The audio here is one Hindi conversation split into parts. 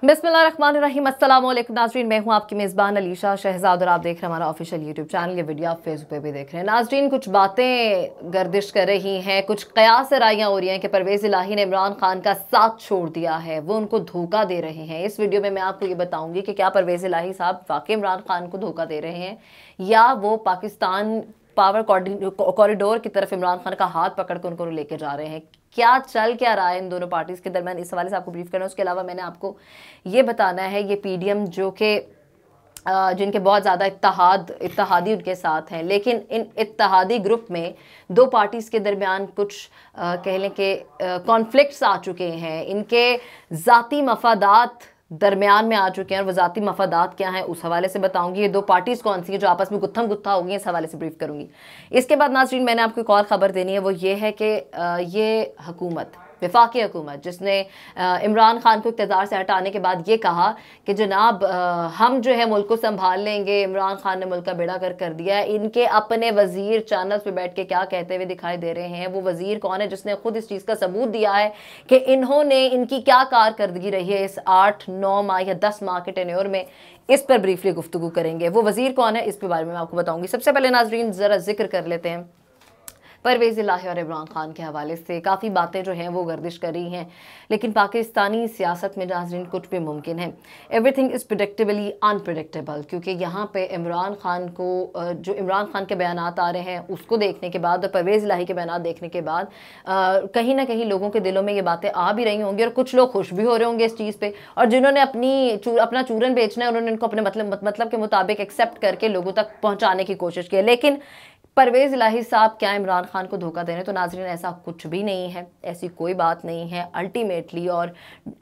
बिस्मिल्लाहिर्रहमानिर्रहीम, अस्सलाम वालेकुम नाज़रीन। मैं हूं आपकी मेज़बान अलीशा शहजाद और आप देख रहे हैं हमारा ऑफिशियल यूट्यूब चैनल। ये वीडियो आप फेसबुक पे भी देख रहे हैं। नाज़रीन, कुछ बातें गर्दिश कर रही हैं, कुछ कयास राइयाँ हो रही हैं कि परवेज़ इलाही ने इमरान खान का साथ छोड़ दिया है, वो उनको धोखा दे रहे हैं। इस वीडियो में मैं आपको ये बताऊंगी कि क्या परवेज़ इलाही साहब वाकई इमरान खान को धोखा दे रहे हैं या वो पाकिस्तान पावर कॉरिडोर की तरफ इमरान खान का हाथ पकड़ कर उनको लेके जा रहे हैं। क्या चल क्या रहा है इन दोनों पार्टीज के दरमियान, इस हवाले से आपको ब्रीफ करना है। उसके अलावा मैंने आपको ये बताना है ये पीडीएम जो कि जिनके बहुत ज़्यादा इत्तेहादी उनके साथ हैं, लेकिन इन इत्तेहादी ग्रुप में दो पार्टीज के दरमियान कुछ कह लें कि कॉन्फ्लिक्ट्स आ चुके हैं। इनके ज़ाती मफादात दरमियान में आ चुके हैं और वो ज़ाती मफादात क्या हैं उस हवाले से बताऊंगी। ये दो पार्टीज़ कौन सी हैं जो आपस में गुत्थम गुत्था होगी, इस हवाले से ब्रीफ करूंगी। इसके बाद नाज़रीन मैंने आपको एक और ख़बर देनी है, वो ये है कि ये हुकूमत, वफाकी हुकूमत, जिसने इमरान खान को इक़्तिदार से हटाने के बाद ये कहा कि जनाब हम जो है मुल्क को संभाल लेंगे, इमरान खान ने मुल्क का बेड़ा कर दिया है। इनके अपने वज़ीर चैनल्स पे बैठ के क्या कहते हुए दिखाई दे रहे हैं। वो वज़ीर कौन है जिसने खुद इस चीज़ का सबूत दिया है कि इन्होंने इनकी क्या कारकर्दगी रही है इस 8-9 माह या 10 माह के टेन्योर में। इस पर ब्रीफली गुफ्तगू करेंगे। वो वज़ीर कौन है इस पे बारे में मैं आपको बताऊंगी। सबसे पहले नाज़रीन ज़रा जिक्र कर लेते हैं परवेज़ इलाही और इमरान खान के हवाले से। काफ़ी बातें जो हैं वो गर्दिश कर रही हैं, लेकिन पाकिस्तानी सियासत में नाज़रीन कुछ भी मुमकिन है। एवरीथिंग इज़ प्रेडिक्टेबली अनप्रेडिक्टेबल, क्योंकि यहाँ पे इमरान खान को जो इमरान खान के बयानात आ रहे हैं उसको देखने के बाद और परवेज़ इलाही के बयानात देखने के बाद कहीं ना कहीं लोगों के दिलों में ये बातें आ भी रही होंगी और कुछ लोग खुश भी हो रहे होंगे इस चीज़ पर। और जिन्होंने अपना चूरन बेचना है उन्होंने इनको अपने मतलब के मुताबिक एक्सेप्ट करके लोगों तक पहुँचाने की कोशिश की है। लेकिन परवेज़ इलाही साहब क्या इमरान खान को धोखा दे रहे हैं? तो नाज़रीन ऐसा कुछ भी नहीं है, ऐसी कोई बात नहीं है। अल्टीमेटली और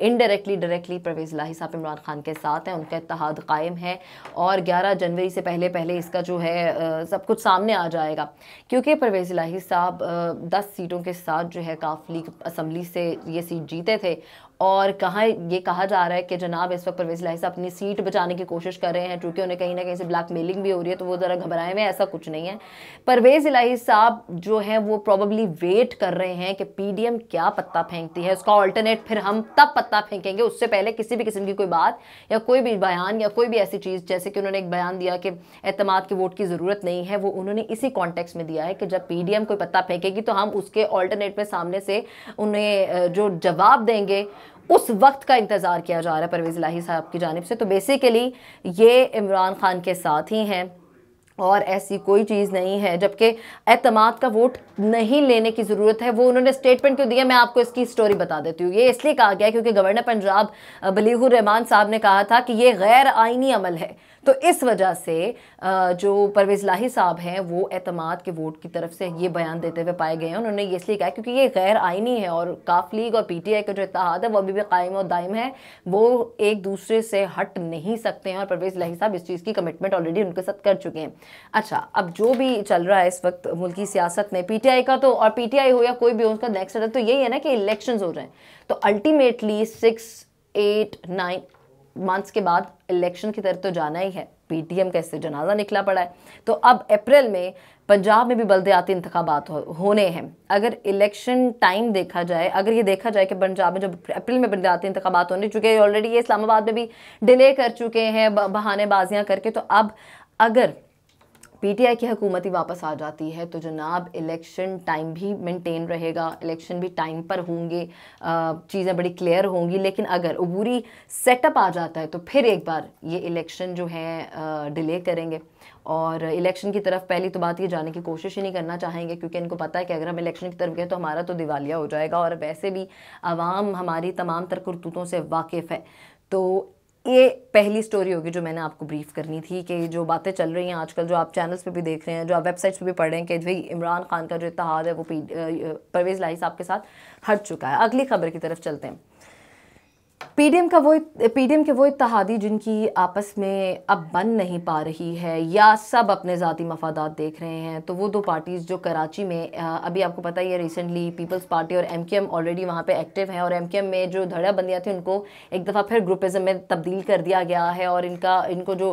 इनडायरेक्टली डायरेक्टली परवेज़ इलाही साहब इमरान खान के साथ हैं, उनका इत्तेहाद कायम है और 11 जनवरी से पहले पहले इसका जो है सब कुछ सामने आ जाएगा। क्योंकि परवेज़ इलाही साहब 10 सीटों के साथ जो है काफ लीग असम्बली से ये सीट जीते थे और ये कहा जा रहा है कि जनाब इस वक्त परवेज़ इलाही साहब अपनी सीट बचाने की कोशिश कर रहे हैं, क्योंकि उन्हें कहीं ना कहीं से ब्लैकमेलिंग भी हो रही है, तो वो ज़रा घबराए हुए। ऐसा कुछ नहीं है। परवेज़ इलाही साहब जो है वो प्रोबेबली वेट कर रहे हैं कि पीडीएम क्या पत्ता फेंकती है, उसका ऑल्टरनेट फिर हम तब पत्ता फेंकेंगे। उससे पहले किसी भी किस्म की कोई बात या कोई भी बयान या कोई भी ऐसी चीज़, जैसे कि उन्होंने एक बयान दिया कि एतमाद के वोट की ज़रूरत नहीं है, वो उन्होंने इसी कॉन्टेक्स्ट में दिया है कि जब पीडीएम कोई पत्ता फेंकेगी तो हम उसके ऑल्टरनेट में सामने से उन्हें जो जवाब देंगे उस वक्त का इंतज़ार किया जा रहा है परवेज़ इलाही साहब की जानिब से। तो बेसिकली ये इमरान खान के साथ ही हैं और ऐसी कोई चीज़ नहीं है। जबकि एतमाद का वोट नहीं लेने की ज़रूरत है, वो उन्होंने स्टेटमेंट क्यों दिया, मैं आपको इसकी स्टोरी बता देती हूँ। ये इसलिए कहा गया क्योंकि गवर्नर पंजाब बलीगुर रहमान साहब ने कहा था कि ये गैर आइनी अमल है। तो इस वजह से जो परवेज़ इलाही साहब हैं वो एतमाद के वोट की तरफ से ये बयान देते हुए पाए गए हैं। उन्होंने ये इसलिए कहा क्योंकि ये गैर आइनी है और काफ लीग और पीटीआई का जो इत्तेहाद है वो अभी भी कायम और दायम है, वो एक दूसरे से हट नहीं सकते हैं और परवेज़ इलाही साहब इस चीज़ की कमिटमेंट ऑलरेडी उनके साथ कर चुके हैं। अच्छा, अब जो भी चल रहा है इस वक्त मुल्की सियासत में, पीटीआई का तो, और पीटीआई हो या कोई भी हो, उसका नेक्स्ट स्टेप तो यही है ना कि इलेक्शंस हो जाएं। तो अल्टीमेटली 6-8-9 मंथ्स के बाद इलेक्शन की तरफ तो जाना ही है। पीटीएम का इससे जनाजा निकला पड़ा है। तो अब अप्रैल में पंजाब में भी बल्दियाती इंतखाबात होने हैं। अगर इलेक्शन टाइम देखा जाए, अगर ये देखा जाए कि पंजाब में जब अप्रैल में बल्दियाती इंतखाबात होने चुके हैं, ऑलरेडी ये इस्लामाबाद में भी डिले कर चुके हैं बहानेबाजियां करके, तो अब अगर पीटीआई की हुकूमत ही वापस आ जाती है तो जनाब इलेक्शन टाइम भी मेंटेन रहेगा, इलेक्शन भी टाइम पर होंगे, चीज़ें बड़ी क्लियर होंगी। लेकिन अगर अबूरी सेटअप आ जाता है तो फिर एक बार ये इलेक्शन जो है डिले करेंगे और इलेक्शन की तरफ पहली तो बात ये जाने की कोशिश ही नहीं करना चाहेंगे, क्योंकि इनको पता है कि अगर हम इलेक्शन की तरफ गए तो हमारा तो दिवालिया हो जाएगा और वैसे भी आवाम हमारी तमाम तर करतूतों से वाकिफ़ है। तो ये पहली स्टोरी होगी जो मैंने आपको ब्रीफ करनी थी कि जो बातें चल रही हैं आजकल, जो आप चैनल्स पे भी देख रहे हैं, जो आप वेबसाइट्स पे भी पढ़ रहे हैं कि भाई इमरान खान का जो इत्तेहाद है वो परवेज़ इलाही साहब के साथ हट चुका है। अगली खबर की तरफ चलते हैं। पीडीएम के वो इत्तेहादी जिनकी आपस में अब बन नहीं पा रही है या सब अपने ज़ाती मफादात देख रहे हैं, तो वो दो पार्टीज़ जो कराची में अभी आपको पता ही है रिसेंटली पीपल्स पार्टी और एमकेएम ऑलरेडी वहाँ पे एक्टिव हैं और एमकेएम में जो धड़ाबंदियाँ थी उनको एक दफ़ा फिर ग्रुपिज़म में तब्दील कर दिया गया है और इनको जो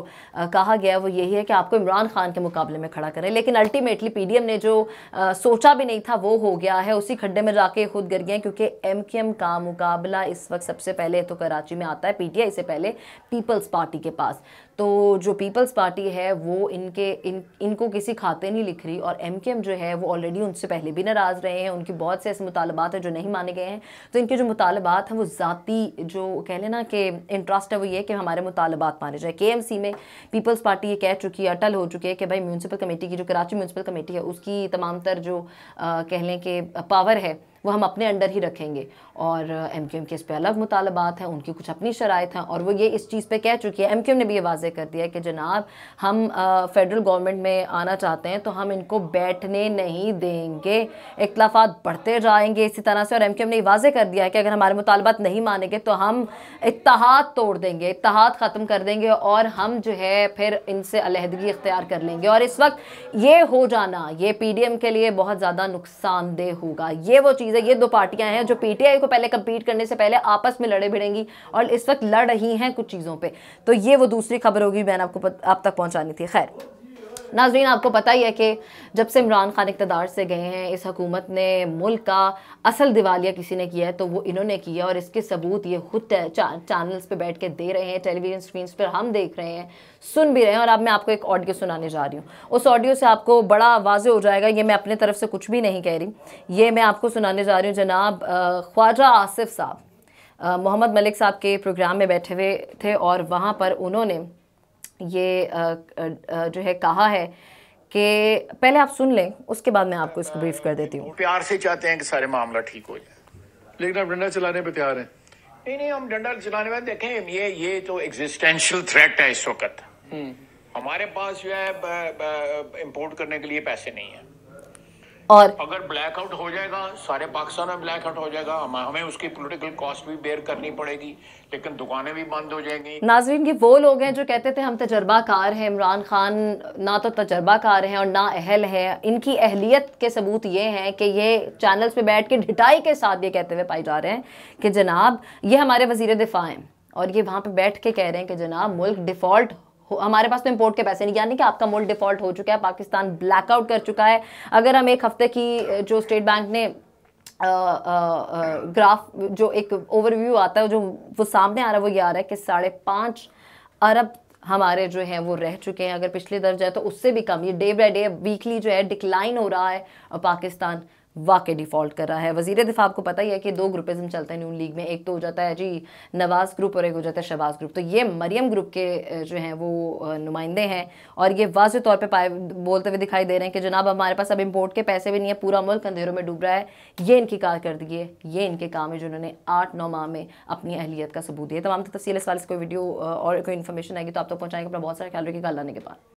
कहा गया वो यही है कि आपको इमरान खान के मुकाबले में खड़ा करें। लेकिन अल्टीमेटली पीडीएम ने जो सोचा भी नहीं था वो हो गया है, उसी खड्डे में जाके खुद गिर गए, क्योंकि एमकेएम का मुकाबला इस वक्त सबसे पहले तो तो कराची में आता है पीटीआई से पहले पीपल्स पार्टी के पास। तो जो पीपल्स पार्टी है वो इनको किसी खाते नहीं लिख रही, और एमकेएम जो है वो ऑलरेडी उनसे पहले भी नाराज़ रहे हैं। उनकी बहुत से ऐसे मुतालबात हैं जो नहीं माने गए हैं। तो इनके जो मुतालबात हैं वो ज़ाती जो कह लेना कि इंटरेस्ट है वो ये कि हमारे मुतालबात माने जाए। केएमसी में पीपल्स पार्टी ये कह चुकी है, अटल हो चुकी है कि भाई म्यूनसिपल कमेटी की जो कराची म्यूनसिपल कमेटी है उसकी तमाम तर जो कह लें कि पावर है वो हम अपने अंडर ही रखेंगे। और एमक्यूएम के इस पे अलग मुतालबात हैं, उनकी कुछ अपनी शराइत हैं, और वो ये इस चीज़ पे कह चुकी है। एमक्यूएम ने भी ये वाज़ेह कर दिया है कि जनाब हम फेडरल गवर्नमेंट में आना चाहते हैं तो हम इनको बैठने नहीं देंगे, इख्तिलाफात बढ़ते जाएंगे इसी तरह से। और एमक्यूएम ने ये वाज़ेह कर दिया है कि अगर हमारे मुतालबात नहीं मानेंगे तो हम इत्तेहाद तोड़ देंगे, इत्तेहाद ख़त्म कर देंगे, और हम जो है फिर इनसे अलहदगी इख्तियार कर लेंगे। और इस वक्त ये हो जाना ये पीडीएम के लिए बहुत ज़्यादा नुकसानदेह होगा। ये वो चीज़ है, ये दो पार्टियां हैं जो पीटीआई को पहले कम्पीट करने से पहले आपस में लड़े भिड़ेंगी और इस वक्त लड़ रही हैं कुछ चीज़ों पे। तो ये वो दूसरी खबर होगी, मैंने आपको आप तक पहुंचानी थी। खैर नाज़रीन, आपको पता ही है कि जब से इमरान खान इक़्तिदार से गए हैं इस हुकूमत ने मुल्क का असल दिवालिया किसी ने किया है तो वो इन्होंने किया, और इसके सबूत ये खुद चैनल्स पे बैठ के दे रहे हैं, टेलीविज़न स्क्रीन पर हम देख रहे हैं, सुन भी रहे हैं। और अब मैं आपको एक ऑडियो सुनाने जा रही हूँ, उस ऑडियो से आपको बड़ा वाज़ेह हो जाएगा, ये मैं अपने तरफ से कुछ भी नहीं कह रही, ये मैं आपको सुनाने जा रही हूँ। जनाब ख्वाजा आसिफ साहब मोहम्मद मलिक साहब के प्रोग्राम में बैठे हुए थे और वहाँ पर उन्होंने ये जो है कहा है कि पहले आप सुन लें, उसके बाद मैं आपको इसको ब्रीफ कर देती हूँ। प्यार से चाहते हैं कि सारे मामला ठीक हो जाए, लेकिन आप डंडा चलाने पे तैयार हैं? नहीं, हम डंडा चलाने में देखें, ये तो एग्जिस्टेंशियल थ्रेट है इस वक्त। हमारे पास जो है इंपोर्ट करने के लिए पैसे नहीं है, और अगर ब्लैकआउट हो जाएगा सारे पाकिस्तान में ब्लैकआउट हो जाएगा, हमें उसकी पॉलिटिकल कॉस्ट भी बेयर करनी पड़ेगी, लेकिन दुकानें भी बंद हो जाएंगी। नाज़रीन, ये वो लोग हैं जो कहते थे हम तजर्बाकार हैं। इमरान खान ना तो तजर्बाकार हैं और ना अहल है। इनकी अहलियत के सबूत ये हैं कि ये चैनल्स पे बैठ के ढिठाई के साथ ये कहते हुए पाए जा रहे हैं कि जनाब ये हमारे वज़ीर दिफा हैं, और ये वहाँ पर बैठ के कह रहे हैं कि जनाब मुल्क डिफ़ॉल्ट, हमारे पास तो इंपोर्ट के पैसे नहीं, यानी कि आपका मुल्क डिफॉल्ट हो चुका है, पाकिस्तान ब्लैकआउट कर चुका है। अगर हम एक हफ्ते की जो स्टेट बैंक ने ग्राफ जो एक ओवरव्यू आता है जो वो सामने आ रहा है वो ये आ रहा है कि 5.5 अरब हमारे जो हैं वो रह चुके हैं। अगर पिछले दर्ज है तो उससे भी कम, ये डे बाय डे वीकली जो है डिक्लाइन हो रहा है और पाकिस्तान वाकई डिफ़ॉल्ट कर रहा है। वज़ीर दिफा आपको पता ही है कि 2 ग्रुपिज़म चलता है नून लीग में, एक तो हो जाता है जी नवाज़ ग्रुप और एक हो जाता है शहबाज ग्रुप। तो ये मरियम ग्रुप के जो हैं वो नुमाइंदे हैं, और ये वाज़ेह तौर पे बोलते हुए दिखाई दे रहे हैं कि जनाब हमारे पास अब इंपोर्ट के पैसे भी नहीं है, पूरा मुल्क अंधेरों में डूब रहा है। ये इनकी कारकर्दगी है, ये इनके काम है जिन्होंने 8-9 माह में अपनी अहलियत का सबूत दिया। तमाम तफसील इस वाले से कोई वीडियो और कोई इन्फॉर्मेशन आएगी तो आप तक पहुँचाएंगे। अपना बहुत सारा ख्याल रखिएगा। अल्लाह ने के बाद।